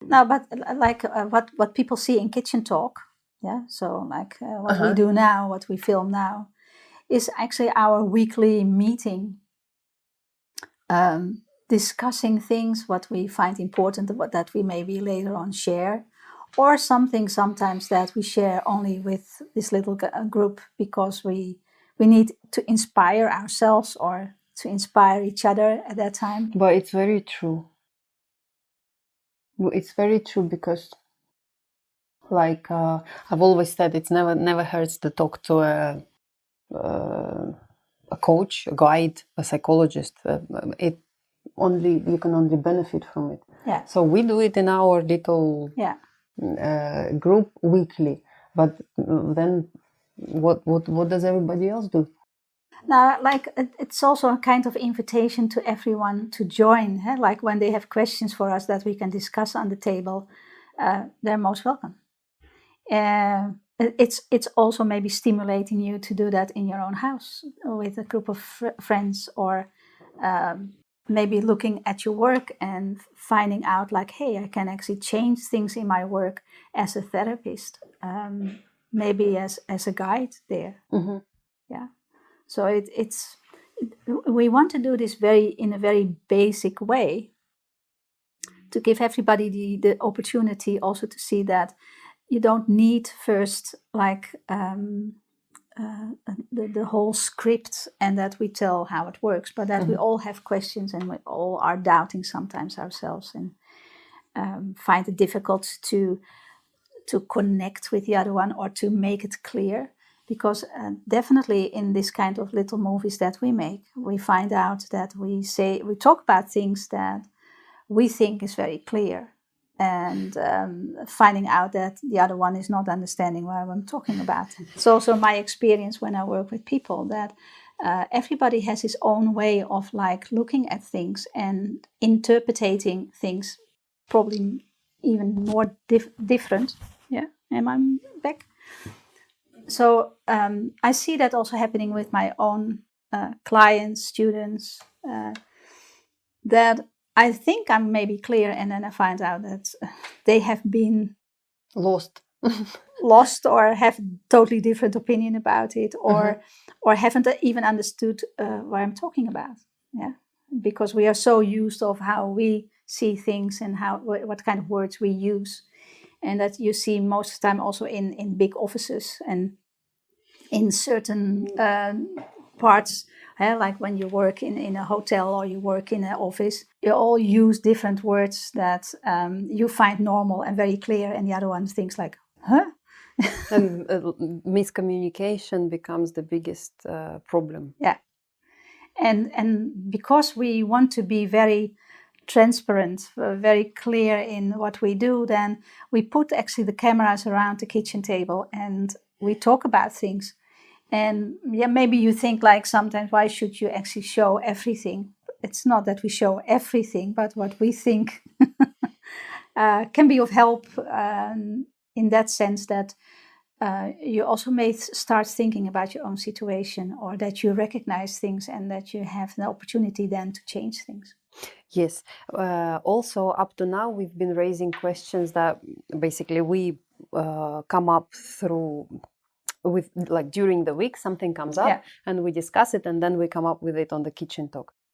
No, but like what people see in Kitchen Talk, yeah. So like what we do now, what we film now, is actually our weekly meeting, discussing things what we find important, what that we maybe later on share, or something sometimes that we share only with this little group because we need to inspire ourselves or to inspire each other at that time. But it's very true. It's very true because, like I've always said, it's never hurts to talk to a coach, a guide, a psychologist. You can only benefit from it. Yeah. So we do it in our little group weekly. But then, what does everybody else do? Now, like it's also a kind of invitation to everyone to join. Like when they have questions for us that we can discuss on the table, they're most welcome. It's also maybe stimulating you to do that in your own house with a group of friends, or maybe looking at your work and finding out like, hey, I can actually change things in my work as a therapist, maybe as a guide there. Mm-hmm. Yeah. So we want to do this in a very basic way to give everybody the opportunity also to see that you don't need first like the whole script and that we tell how it works, but that we all have questions and we all are doubting sometimes ourselves and find it difficult to connect with the other one or to make it clear. Because definitely in this kind of little movies that we make, we find out that we talk about things that we think is very clear, and finding out that the other one is not understanding what I'm talking about. It's also my experience when I work with people that everybody has his own way of like looking at things and interpreting things, probably even more different. Yeah, am I back? So I see that also happening with my own clients, students, that I think I'm maybe clear, and then I find out that they have been Lost. or have totally different opinion about it, or haven't even understood what I'm talking about. Yeah, because we are so used of how we see things and what kind of words we use, and that you see most of the time also in big offices and in certain parts, like when you work in a hotel or you work in an office, you all use different words that you find normal and very clear, and the other one thinks like, huh? And miscommunication becomes the biggest problem. Yeah. And because we want to be very transparent, very clear in what we do, then we put actually the cameras around the kitchen table and we talk about things. And yeah, maybe you think like sometimes, why should you actually show everything? It's not that we show everything, but what we think can be of help in that sense that you also may start thinking about your own situation, or that you recognize things and that you have the opportunity then to change things. Yes. Also, up to now, we've been raising questions that basically we come up through with, like during the week, something comes up and we discuss it, and then we come up with it on the Kitchen Talk.